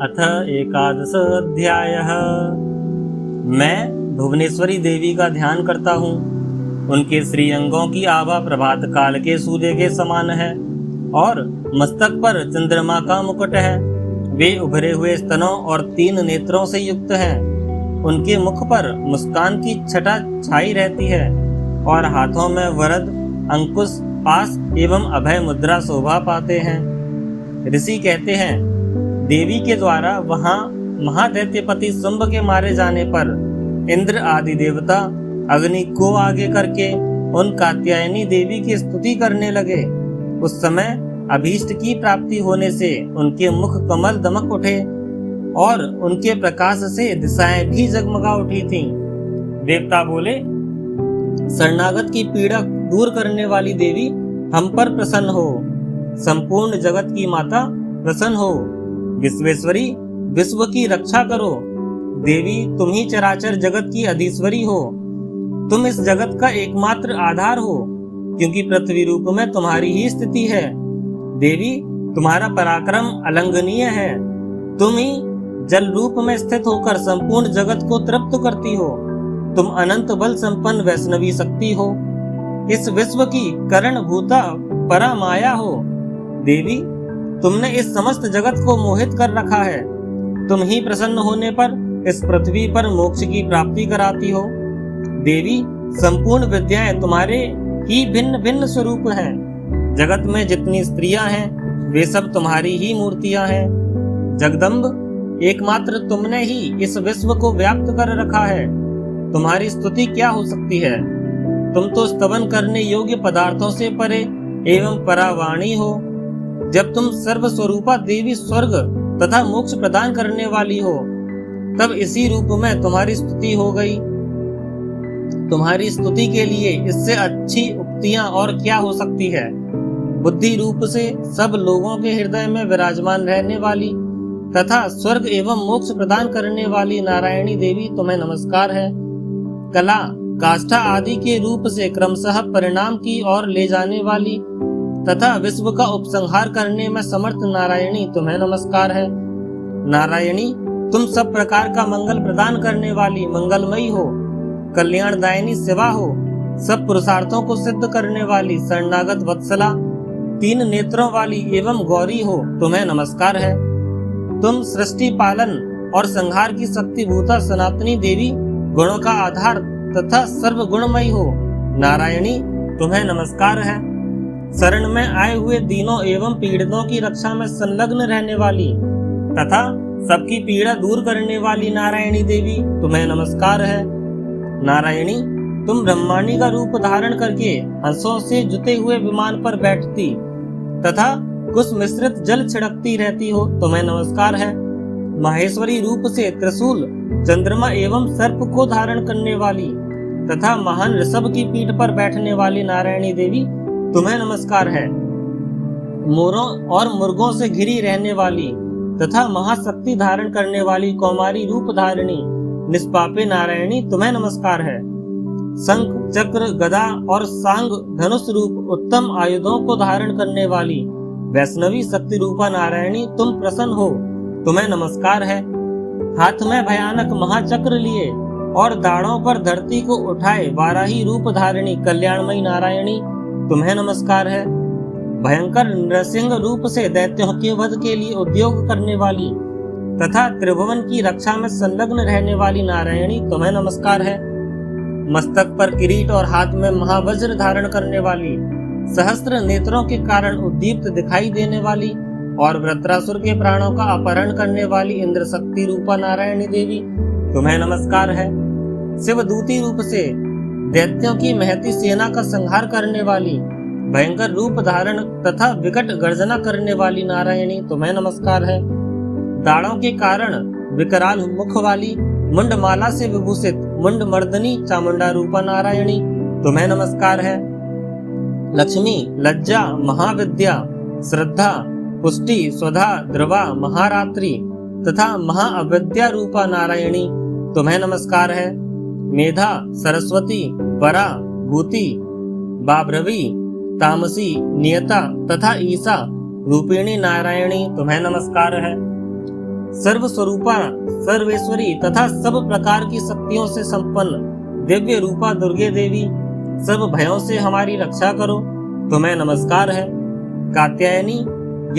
अथ एकादश अध्यायः। मैं भुवनेश्वरी देवी का ध्यान करता हूँ। उनके श्रीअंगों की आभा प्रभात काल के सूर्य के समान है और मस्तक पर चंद्रमा का मुकुट है। वे उभरे हुए स्तनों और 3 नेत्रों से युक्त हैं। उनके मुख पर मुस्कान की छटा छाई रहती है और हाथों में वरद, अंकुश, पास एवं अभय मुद्रा शोभा पाते हैं। ऋषि कहते हैं, देवी के द्वारा वहां महादैत्यपति शुंभ के मारे जाने पर इंद्र आदि देवता अग्नि को आगे करके उन कात्यायनी देवी की स्तुति करने लगे। उस समय अभीष्ट की प्राप्ति होने से उनके मुख कमल दमक उठे और उनके प्रकाश से दिशाएं भी जगमगा उठी थीं। देवता बोले, शरणागत की पीड़ा दूर करने वाली देवी हम पर प्रसन्न हो। संपूर्ण जगत की माता प्रसन्न हो। विश्वेश्वरी, विश्व की रक्षा करो। देवी, तुम ही चराचर जगत की अधीश्वरी हो। तुम इस जगत का एकमात्र आधार हो, क्योंकि पृथ्वी रूप में तुम्हारी ही स्थिति है। देवी, तुम्हारा पराक्रम अलंघनीय है। तुम ही जल रूप में स्थित होकर संपूर्ण जगत को तृप्त करती हो। तुम अनंत बल संपन्न वैष्णवी शक्ति हो। इस विश्व की करण भूता परा माया हो। देवी, तुमने इस समस्त जगत को मोहित कर रखा है। तुम ही प्रसन्न होने पर इस पृथ्वी पर मोक्ष की प्राप्ति कराती हो। देवी, संपूर्ण विद्याएं तुम्हारे ही भिन्न भिन्न स्वरूप हैं। जगत में जितनी स्त्रियां हैं वे सब तुम्हारी ही मूर्तियां हैं। जगदम्ब, एकमात्र तुमने ही इस विश्व को व्याप्त कर रखा है। तुम्हारी स्तुति क्या हो सकती है। तुम तो स्तवन करने योग्य पदार्थों से परे एवं परावाणी हो। जब तुम सर्वस्वरूपा देवी स्वर्ग तथा मोक्ष प्रदान करने वाली हो, तब इसी रूप में तुम्हारी स्तुति हो गई। तुम्हारी स्तुति के लिए इससे अच्छी उक्तियां और क्या हो सकती है। बुद्धि रूप से सब लोगों के हृदय में विराजमान रहने वाली तथा स्वर्ग एवं मोक्ष प्रदान करने वाली नारायणी देवी तुम्हें नमस्कार है। कला, काष्ठा आदि के रूप से क्रमशः परिणाम की ओर ले जाने वाली तथा विश्व का उपसंहार करने में समर्थ नारायणी तुम्हें नमस्कार है। नारायणी, तुम सब प्रकार का मंगल प्रदान करने वाली मंगलमयी हो। कल्याणदायिनी शिवा हो। सब पुरुषार्थों को सिद्ध करने वाली शरणागत वत्सला, 3 नेत्रों वाली एवं गौरी हो, तुम्हें नमस्कार है। तुम सृष्टि पालन और संहार की शक्ति भूता सनातनी देवी, गुणों का आधार तथा सर्व गुणमयी हो। नारायणी, तुम्हें नमस्कार है। शरण में आए हुए दीनों एवं पीड़ितों की रक्षा में संलग्न रहने वाली तथा सबकी पीड़ा दूर करने वाली नारायणी देवी, तुम्हें नमस्कार है। नारायणी, तुम ब्रह्मांडी का रूप धारण करके हंसों से जुते हुए विमान पर बैठती तथा कुछ मिश्रित जल छिड़कती रहती हो, तुम्हें नमस्कार है। माहेश्वरी रूप से त्रिशूल, चंद्रमा एवं सर्प को धारण करने वाली तथा महान ऋषभ की पीठ पर बैठने वाली नारायणी देवी, तुम्हें नमस्कार है। मोरों और मुर्गों से घिरी रहने वाली तथा महाशक्ति धारण करने वाली कौमारी रूप धारिणी निष्पापे नारायणी, तुम्हें नमस्कार है। शंख, चक्र, गदा और सांग धनुष रूप उत्तम आयुधों को धारण करने वाली वैष्णवी शक्ति रूपा नारायणी, तुम प्रसन्न हो, तुम्हें नमस्कार है। हाथ में भयानक महाचक्र लिए और दाढ़ों पर धरती को उठाए वाराही रूप धारिणी कल्याणमयी नारायणी, तुम्हें नमस्कार है। भयंकर नृसिंह रूप से दैत्यों के वध के लिए उद्योग करने वाली तथा त्रिभुवन की रक्षा में संलग्न रहने वाली नारायणी, तुम्हें नमस्कार है। मस्तक पर किरीट और हाथ में महावज्र धारण करने वाली, सहस्त्र नेत्रों के कारण उद्दीप्त दिखाई देने वाली और वृत्रासुर के प्राणों का अपहरण करने वाली इंद्र शक्ति रूपा नारायणी देवी, तुम्हें नमस्कार है। शिवदूती रूप से दैत्यों की महती सेना का संहार करने वाली, भयंकर रूप धारण तथा विकट गर्जना करने वाली नारायणी, तुम्हें नमस्कार है। दाढ़ों के कारण विकराल मुख वाली, मुंडमाला से विभूषित मुंड मर्दनी चामुंडा रूपा नारायणी, तुम्हें नमस्कार है। लक्ष्मी, लज्जा, महाविद्या, श्रद्धा, पुष्टि, स्वधा, ध्रुवा, महारात्रि तथा महाअविद्या रूपा नारायणी, तुम्हें नमस्कार है। मेधा, सरस्वती, परा, भूति, बाभ्रवी, तामसी, नियता तथा ईसा रूपिणी नारायणी, तुम्हें नमस्कार है। सर्वस्वरूपा सर्वेश्वरी तथा सब प्रकार की शक्तियों से संपन्न दिव्य रूपा दुर्गे देवी, सब भयों से हमारी रक्षा करो, तुम्हें नमस्कार है। कात्यायनी,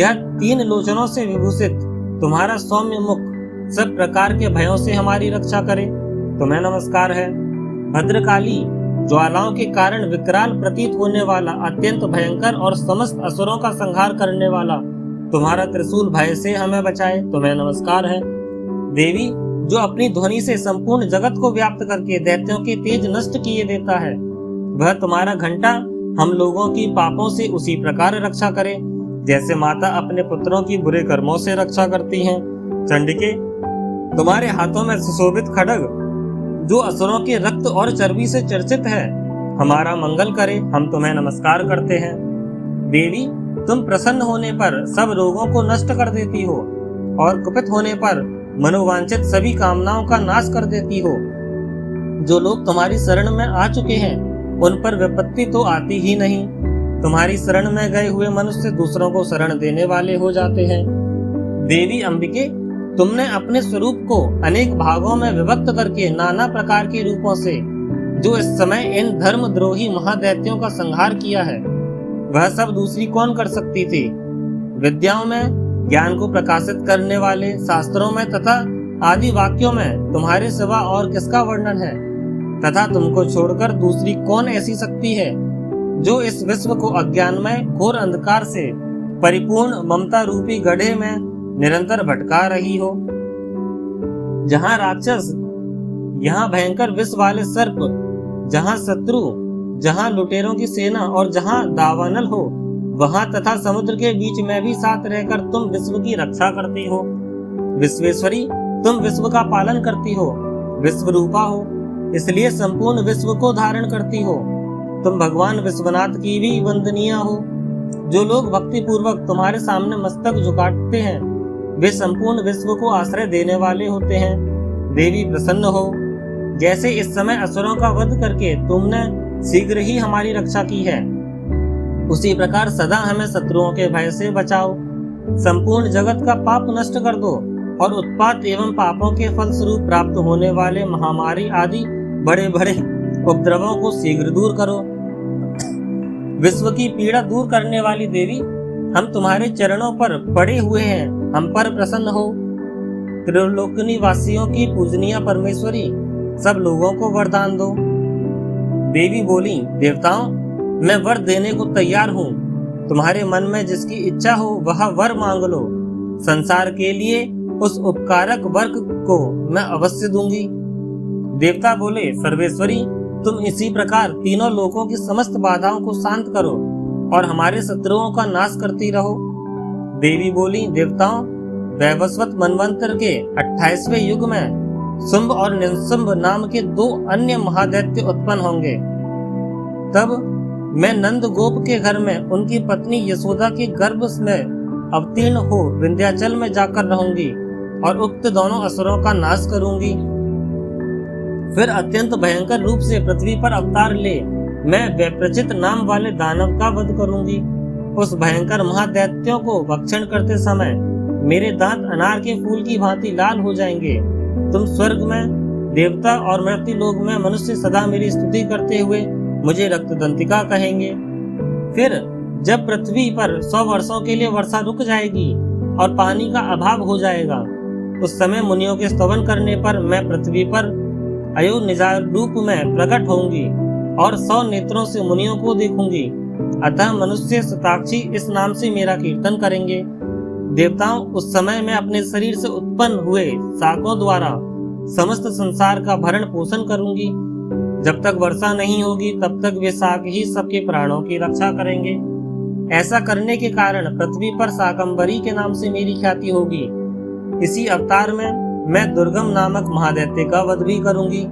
यह 3 लोचनों से विभूषित तुम्हारा सौम्य मुख सब प्रकार के भयों से हमारी रक्षा करे, तुम्हें नमस्कार है। भद्रकाली, ज्वालाओं के कारण विकराल प्रतीत होने वाला अत्यंत भयंकर और समस्त असुरों का संहार करने वाला तुम्हारा त्रिशूल भय से हमें बचाए, तुम्हें नमस्कार है। देवी, जो अपनी ध्वनि से संपूर्ण जगत को व्याप्त करके दैत्यों के तेज नष्ट किए देता है, वह तुम्हारा घंटा हम लोगों की पापों से उसी प्रकार रक्षा करे जैसे माता अपने पुत्रों की बुरे कर्मों से रक्षा करती हैं। चंडिके, तुम्हारे हाथों में सुशोभित खड्ग जो असुरों के रक्त और चर्बी से चर्चित है, हमारा मंगल करे, हम तुम्हें नमस्कार करते हैं। देवी, तुम प्रसन्न होने पर सब रोगों को नष्ट कर देती हो और कुपित होने पर मनोवांछित सभी कामनाओं का नाश कर देती हो। जो लोग तुम्हारी शरण में आ चुके हैं उन पर विपत्ति तो आती ही नहीं। तुम्हारी शरण में गए हुए मनुष्य दूसरों को शरण देने वाले हो जाते हैं। देवी अंबिके, तुमने अपने स्वरूप को अनेक भागों में विभक्त करके नाना प्रकार के रूपों से जो इस समय इन धर्मद्रोही महादैत्यों का संहार किया है, वह सब दूसरी कौन कर सकती थी। विद्याओं में ज्ञान को प्रकाशित करने वाले, शास्त्रों में तथा आदि वाक्यों में तुम्हारे सिवा और किसका वर्णन है, तथा तुमको छोड़कर दूसरी कौन ऐसी शक्ति है जो इस विश्व को अज्ञानमय घोर अंधकार से परिपूर्ण ममता रूपी गड्ढे में निरंतर भटका रही हो। जहाँ राक्षस, यहाँ भयंकर विष वाले सर्प, जहाँ शत्रु, जहाँ लुटेरों की सेना और जहाँ दावानल हो, वहाँ तथा समुद्र के बीच में भी साथ रहकर तुम विश्व की रक्षा करती हो। विश्वेश्वरी, तुम विश्व का पालन करती हो, विश्व रूपा हो, इसलिए संपूर्ण विश्व को धारण करती हो। तुम भगवान विश्वनाथ की भी वंदनीय हो। जो लोग भक्ति पूर्वक तुम्हारे सामने मस्तक झुकाते हैं, वे संपूर्ण विश्व को आश्रय देने वाले होते हैं। देवी प्रसन्न हो, जैसे इस समय असुरों का वध करके तुमने शीघ्र ही हमारी रक्षा की है, उसी प्रकार सदा हमें शत्रुओं के भय से बचाओ। संपूर्ण जगत का पाप नष्ट कर दो और उत्पात एवं पापों के फलस्वरूप प्राप्त होने वाले महामारी आदि बड़े बड़े उपद्रवों को शीघ्र दूर करो। विश्व की पीड़ा दूर करने वाली देवी, हम तुम्हारे चरणों पर पड़े हुए हैं, हम पर प्रसन्न हो। त्रिलोकनी वासियों की पूजनीय परमेश्वरी, सब लोगों को वरदान दो। देवी बोली, देवताओं, मैं वर देने को तैयार हूँ। तुम्हारे मन में जिसकी इच्छा हो वह वर मांग लो। संसार के लिए उस उपकारक वर्ग को मैं अवश्य दूंगी। देवता बोले, सर्वेश्वरी, तुम इसी प्रकार तीनों लोकों की समस्त बाधाओं को शांत करो और हमारे शत्रुओं का नाश करती रहो। देवी बोली, देवताओं, वैवस्वत मनवंतर के 28वें युग में शुंभ और निशुंभ नाम के 2 अन्य महादैत्य उत्पन्न होंगे। तब मैं नंद गोप के घर में उनकी पत्नी यशोदा के गर्भ में अवतीर्ण हो विंध्याचल में जाकर रहूंगी और उक्त दोनों असुरों का नाश करूंगी। फिर अत्यंत भयंकर रूप से पृथ्वी पर अवतार ले मैं वैप्रचित नाम वाले दानव का वध करूंगी। उस भयंकर महादैत्यों को भक्षण करते समय मेरे दांत अनार के फूल की भांति लाल हो जाएंगे। तुम स्वर्ग में देवता और मृत्यु लोक में मनुष्य सदा मेरी स्तुति करते हुए मुझे रक्तदंतिका कहेंगे। फिर जब पृथ्वी पर 100 वर्षों के लिए वर्षा रुक जाएगी और पानी का अभाव हो जाएगा, उस समय मुनियों के स्तवन करने पर मैं पृथ्वी पर अयो निजार रूप में प्रकट होंगी और 100 नेत्रों से मुनियों को देखूंगी। अतः मनुष्य शताक्षी इस नाम से मेरा कीर्तन करेंगे। देवताओं, उस समय मैं अपने शरीर से उत्पन्न हुए शाकों द्वारा समस्त संसार का भरण पोषण करूंगी। जब तक वर्षा नहीं होगी तब तक वे शाक ही सबके प्राणों की रक्षा करेंगे। ऐसा करने के कारण पृथ्वी पर शाकंभरी के नाम से मेरी ख्याति होगी। इसी अवतार में मैं दुर्गम नामक महादैत्य का वध भी करूंगी।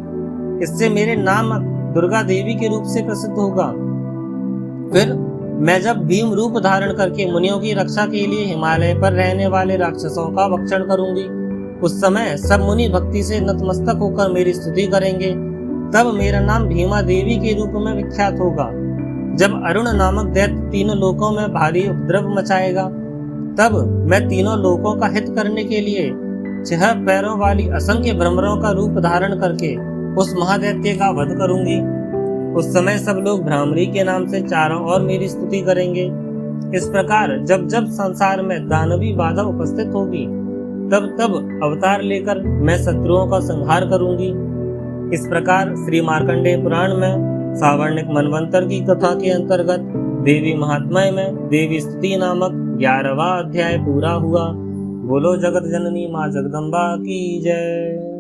इससे मेरे नाम दुर्गा देवी के रूप से प्रसिद्ध होगा। फिर मैं जब भीम रूप धारण करके मुनियों की रक्षा के लिए हिमालय पर रहने वाले राक्षसों का भक्षण करूंगी, उस समय सब मुनि भक्ति से नतमस्तक होकर मेरी स्तुति करेंगे। तब मेरा नाम भीमा देवी के रूप में विख्यात होगा। जब अरुण नामक दैत्य तीनों लोकों में भारी उपद्रव मचाएगा, तब मैं तीनों लोकों का हित करने के लिए 6 पैरों वाली असंख्य भ्रमरों का रूप धारण करके उस महादैत्य का वध करूंगी। उस समय सब लोग भ्रामरी के नाम से चारों ओर मेरी स्तुति करेंगे। इस प्रकार जब जब संसार में दानवी बाधा उपस्थित होगी, तब तब अवतार लेकर मैं शत्रुओं का संहार करूंगी। इस प्रकार श्री मार्कंडेय पुराण में सावर्णिक मनवंतर की कथा के अंतर्गत देवी महात्म्य में देवी स्तुति नामक 11वां अध्याय पूरा हुआ। बोलो जगत जननी माँ जगदम्बा की जय।